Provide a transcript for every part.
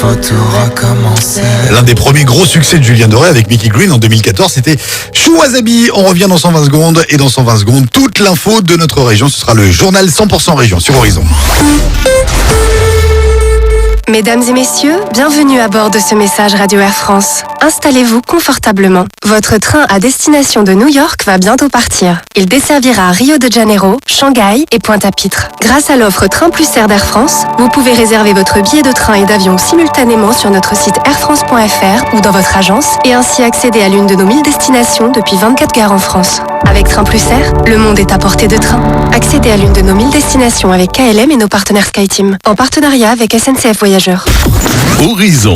faut tout recommencer. L'un des premiers gros succès de Julien Doré avec Mickey Green en 2014, c'était Chou Wasabi. On revient dans 120 secondes et dans 120 secondes, toute l'info de notre région. Ce sera le journal 100% région sur Horizon. Mesdames et messieurs, bienvenue à bord de ce message Radio Air France. Installez-vous confortablement. Votre train à destination de New York va bientôt partir. Il desservira Rio de Janeiro, Shanghai et Pointe-à-Pitre. Grâce à l'offre Train Plus Air d'Air France, vous pouvez réserver votre billet de train et d'avion simultanément sur notre site airfrance.fr ou dans votre agence et ainsi accéder à l'une de nos 1000 destinations depuis 24 gares en France. Avec Train Plus Air, le monde est à portée de train. Accédez à l'une de nos 1000 destinations avec KLM et nos partenaires SkyTeam, en partenariat avec SNCF Voyageurs. Horizon.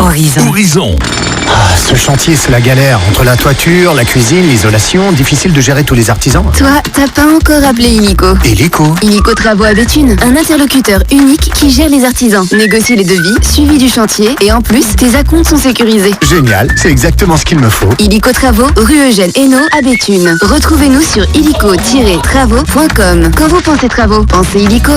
Ah, ce chantier, c'est la galère. Entre la toiture, la cuisine, l'isolation, difficile de gérer tous les artisans. Toi, t'as pas encore appelé Illico. Illico. Illico Travaux à Béthune, un interlocuteur unique qui gère les artisans, négocie les devis, suivi du chantier et en plus, tes acomptes sont sécurisés. Génial, c'est exactement ce qu'il me faut. Illico Travaux, rue Eugène Hainaut à Béthune. Retrouvez-nous sur illico-travaux.com. Quand vous pensez travaux, pensez Illico.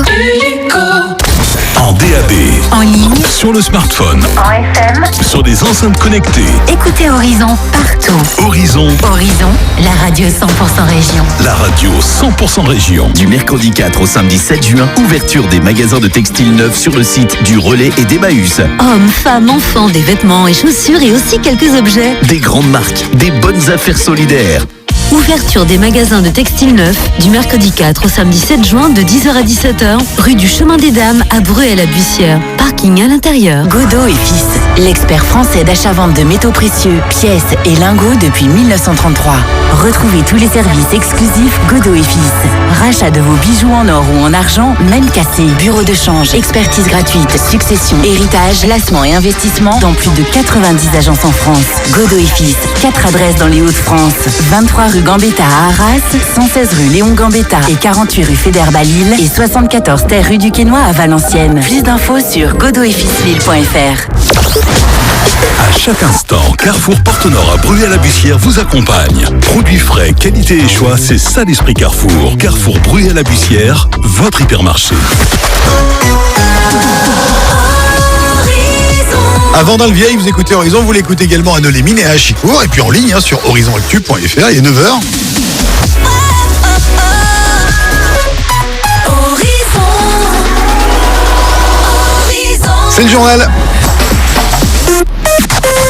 En DAB, En ligne, sur le smartphone, En FM, sur des enceintes connectées. écoutez Horizon partout. Horizon, Horizon, la radio 100% région. la radio 100% région. Du mercredi 4 au samedi 7 juin, ouverture des magasins de textiles neufs sur le site du Relais et d'Emmaüs. Hommes, femmes, enfants, des vêtements et chaussures et aussi quelques objets. Des grandes marques, des bonnes affaires solidaires. Ouverture des magasins de textiles neufs du mercredi 4 au samedi 7 juin de 10h à 17h, rue du Chemin des Dames à Bruay-la-Bussière. Parking à l'intérieur. Godot et Fils, l'expert français d'achat-vente de métaux précieux, pièces et lingots depuis 1933. Retrouvez tous les services exclusifs Godot et Fils. Rachat de vos bijoux en or ou en argent, même cassés. Bureau de change, expertise gratuite, succession, héritage, placement et investissement dans plus de 90 agences en France. Godot et Fils, 4 adresses dans les Hauts-de-France. 23 rue Gambetta à Arras, 116 rue Léon Gambetta et 48 rue Fédère à Lille et 74 terre rue du Quesnoy à Valenciennes. Plus d'infos sur godoetfilslille.fr. À chaque instant, Carrefour Porte-Nord à Bruay-la-Bussière vous accompagne. Produits frais, qualité et choix, c'est ça l'esprit Carrefour. Carrefour Bruay-la-Bussière, votre hypermarché. Avant dans le vieil, vous écoutez Horizon, vous l'écoutez également à Nolé-Mine et à Chicourt, et puis en ligne sur horizonactu.fr, il est 9h. C'est le journal.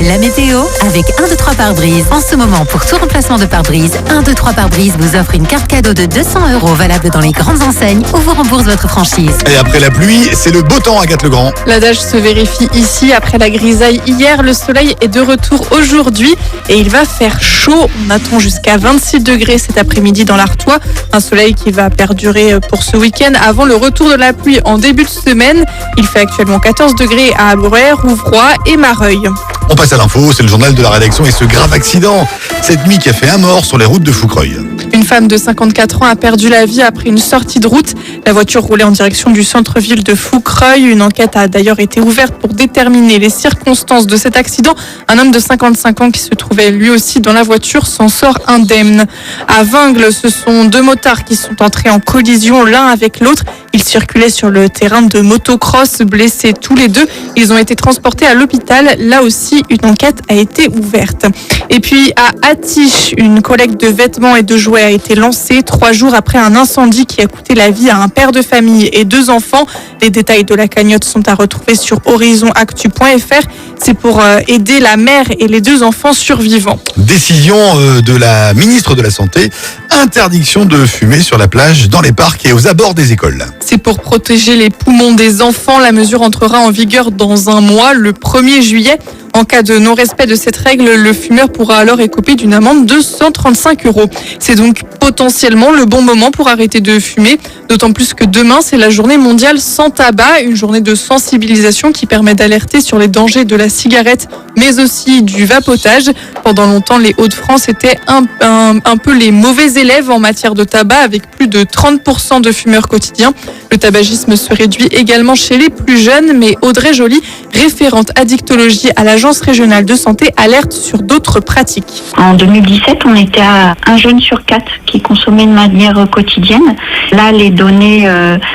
La météo avec 1, 2, 3 pare-brise. En ce moment, pour tout remplacement de pare-brise, 1, 2, 3 pare-brise vous offre une carte cadeau de 200 € valable dans les grandes enseignes ou vous rembourse votre franchise. Et après la pluie, c'est le beau temps, Agathe Legrand. L'adage se vérifie ici. Après la grisaille hier, le soleil est de retour aujourd'hui et il va faire chaud. On attend jusqu'à 26 degrés cet après-midi dans l'Artois. Un soleil qui va perdurer pour ce week-end avant le retour de la pluie en début de semaine. Il fait actuellement 14 degrés à Bruay, Rouvroy et Mareuil. On passe à l'info, c'est le journal de la rédaction et ce grave accident. Cette nuit qui a fait un mort sur les routes de Foucreuil. Une femme de 54 ans a perdu la vie après une sortie de route. La voiture roulait en direction du centre-ville de Foucreuil. Une enquête a d'ailleurs été ouverte pour déterminer les circonstances de cet accident. Un homme de 55 ans qui se trouvait lui aussi dans la voiture s'en sort indemne. À Vingles, ce sont 2 motards qui sont entrés en collision l'un avec l'autre. Ils circulaient sur le terrain de motocross, blessés tous les deux. Ils ont été transportés à l'hôpital. Là aussi, une enquête a été ouverte. Et puis à Attiche, une collecte de vêtements et de jouets a été lancée 3 jours après un incendie qui a coûté la vie à un père de famille et 2 enfants. Les détails de la cagnotte sont à retrouver sur horizonactu.fr. C'est pour aider la mère et les 2 enfants survivants. Décision de la ministre de la Santé, interdiction de fumer sur la plage, dans les parcs et aux abords des écoles. C'est pour protéger les poumons des enfants. La mesure entrera en vigueur dans un mois, le 1er juillet. En cas de non-respect de cette règle, le fumeur pourra alors écoper d'une amende de 135 €. C'est donc potentiellement le bon moment pour arrêter de fumer, d'autant plus que demain, c'est la journée mondiale sans tabac, une journée de sensibilisation qui permet d'alerter sur les dangers de la cigarette, mais aussi du vapotage. Pendant longtemps, les Hauts-de-France étaient un peu les mauvais élèves en matière de tabac, avec plus de 30% de fumeurs quotidiens. Le tabagisme se réduit également chez les plus jeunes, mais Audrey Joly référente addictologie à l'Agence régionale de santé, alerte sur d'autres pratiques. En 2017, on était à 1 jeune sur 4 qui consommait de manière quotidienne. Là, les données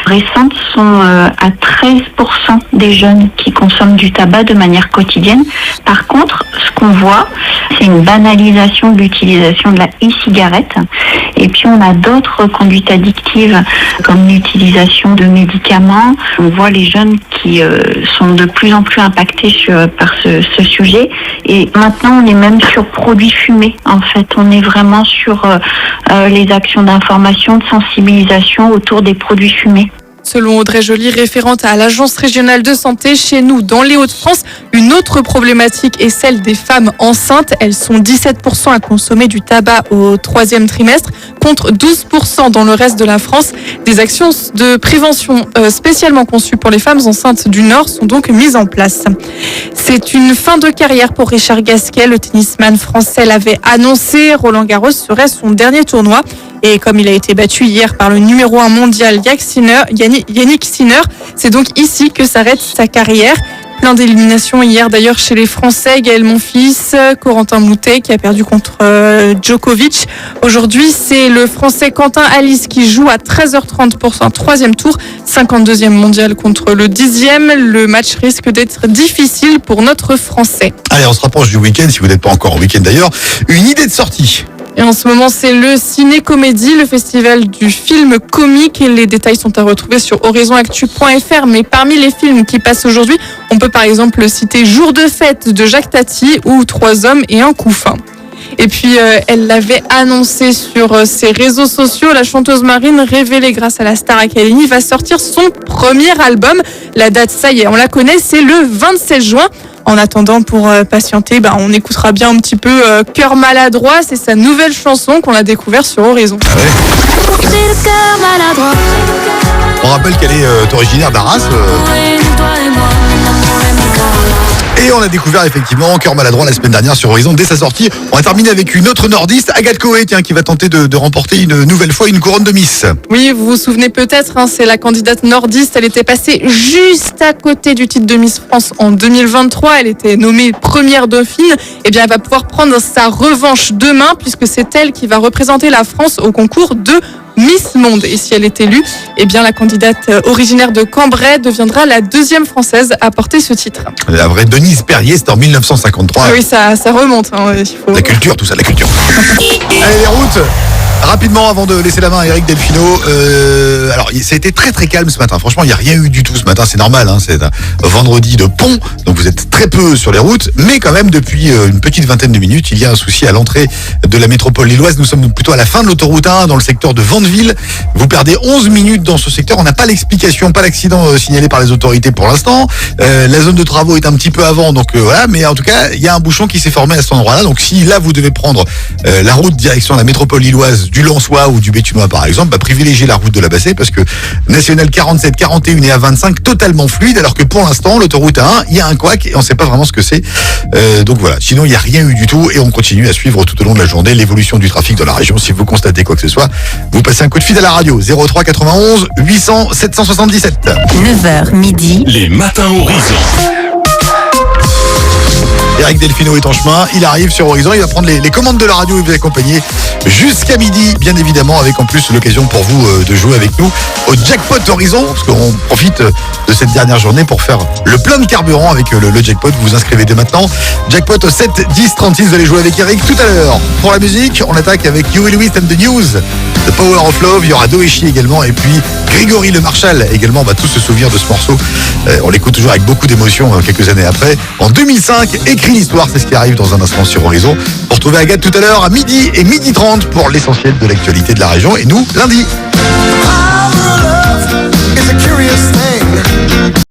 récentes sont à 13% des jeunes qui consomment du tabac de manière quotidienne. Par contre, ce qu'on voit, c'est une banalisation de l'utilisation de la e-cigarette. Et puis, on a d'autres conduites addictives comme l'utilisation de médicaments. On voit les jeunes qui sont de plus en plus impactés par ce sujet. Et maintenant, on est même sur produits fumés. En fait, on est vraiment sur les actions d'information, de sensibilisation autour des produits fumés. Selon Audrey Joly, référente à l'Agence régionale de santé, chez nous, dans les Hauts-de-France, une autre problématique est celle des femmes enceintes. Elles sont 17% à consommer du tabac au 3e trimestre, contre 12% dans le reste de la France. Des actions de prévention spécialement conçues pour les femmes enceintes du Nord sont donc mises en place. C'est une fin de carrière pour Richard Gasquet. Le tennisman français l'avait annoncé. Roland-Garros serait son dernier tournoi. Et comme il a été battu hier par le numéro 1 mondial Yannick Sinner, c'est donc ici que s'arrête sa carrière. Plein d'éliminations hier d'ailleurs chez les Français, Gaël Monfils, Corentin Moutet qui a perdu contre Djokovic. Aujourd'hui, c'est le Français Quentin Alice qui joue à 13h30 pour son 3e tour, 52e mondial contre le 10e. Le match risque d'être difficile pour notre Français. Allez, on se rapproche du week-end, si vous n'êtes pas encore au week-end d'ailleurs. Une idée de sortie. Et en ce moment, c'est le Ciné-Comédie, le festival du film comique. Et les détails sont à retrouver sur horizonactu.fr. Mais parmi les films qui passent aujourd'hui, on peut par exemple citer Jour de fête de Jacques Tati ou 3 hommes et un couffin. Et puis, elle l'avait annoncé sur ses réseaux sociaux, la chanteuse Marine, révélée grâce à la Star Academy, va sortir son premier album. La date, ça y est, on la connaît, c'est le 27 juin. En attendant, pour patienter, on écoutera bien un petit peu Cœur maladroit. C'est sa nouvelle chanson qu'on a découvert sur Horizon. Ah ouais. On rappelle qu'elle est originaire d'Arras. Et on a découvert effectivement Cœur maladroit la semaine dernière sur Horizon dès sa sortie. On va terminer avec une autre nordiste, Agathe Coé, qui va tenter de remporter une nouvelle fois une couronne de Miss. Oui, vous vous souvenez peut-être, c'est la candidate nordiste. Elle était passée juste à côté du titre de Miss France en 2023. Elle était nommée première dauphine. Eh bien, elle va pouvoir prendre sa revanche demain puisque c'est elle qui va représenter la France au concours de Miss Monde. Et si elle est élue, eh bien la candidate originaire de Cambrai deviendra la 2e française à porter ce titre. La vraie Denise Perrier, c'était en 1953. Oui, ça remonte. Il faut... La culture, tout ça, la culture. Allez, les routes. Rapidement, avant de laisser la main à Eric Delfino, alors ça a été très très calme ce matin. Franchement, il n'y a rien eu du tout ce matin, c'est normal. C'est un vendredi de pont, donc vous êtes très peu sur les routes. Mais quand même, depuis une petite vingtaine de minutes, il y a un souci à l'entrée de la métropole lilloise. Nous sommes plutôt à la fin de l'autoroute 1, dans le secteur de Vandeville. Vous perdez 11 minutes dans ce secteur. On n'a pas l'explication, pas l'accident signalé par les autorités pour l'instant. La zone de travaux est un petit peu avant, donc voilà. Mais en tout cas, il y a un bouchon qui s'est formé à cet endroit-là. Donc si là, vous devez prendre la route direction la métropole lilloise, du Lensois ou du Béthunois par exemple, privilégiez la route de la Bassée parce que nationale 47, 41 et A25 totalement fluide, alors que pour l'instant l'autoroute A1 il y a un couac et on ne sait pas vraiment ce que c'est. Donc voilà, sinon il n'y a rien eu du tout et on continue à suivre tout au long de la journée l'évolution du trafic dans la région. Si vous constatez quoi que ce soit, vous passez un coup de fil à la radio 03 91 800 777. 9h midi. Les matins Horizon. Eric Delfino est en chemin, il arrive sur Horizon, il va prendre les commandes de la radio et vous accompagner jusqu'à midi, bien évidemment, avec en plus l'occasion pour vous de jouer avec nous au Jackpot Horizon, parce qu'on profite de cette dernière journée pour faire le plein de carburant avec le jackpot. Vous vous inscrivez dès maintenant. Jackpot au 7 10 36, vous allez jouer avec Eric tout à l'heure. Pour la musique, on attaque avec Huey Lewis and the News, The Power of Love, il y aura Doeshi également, et puis Grégory Le Marchal également, on va tous se souvenir de ce morceau. On l'écoute toujours avec beaucoup d'émotion quelques années après. En 2005, écrit l'histoire, c'est ce qui arrive dans un instant sur Horizon. Pour retrouver Agathe tout à l'heure à midi et 12h30 pour l'essentiel de l'actualité de la région. Et nous, lundi.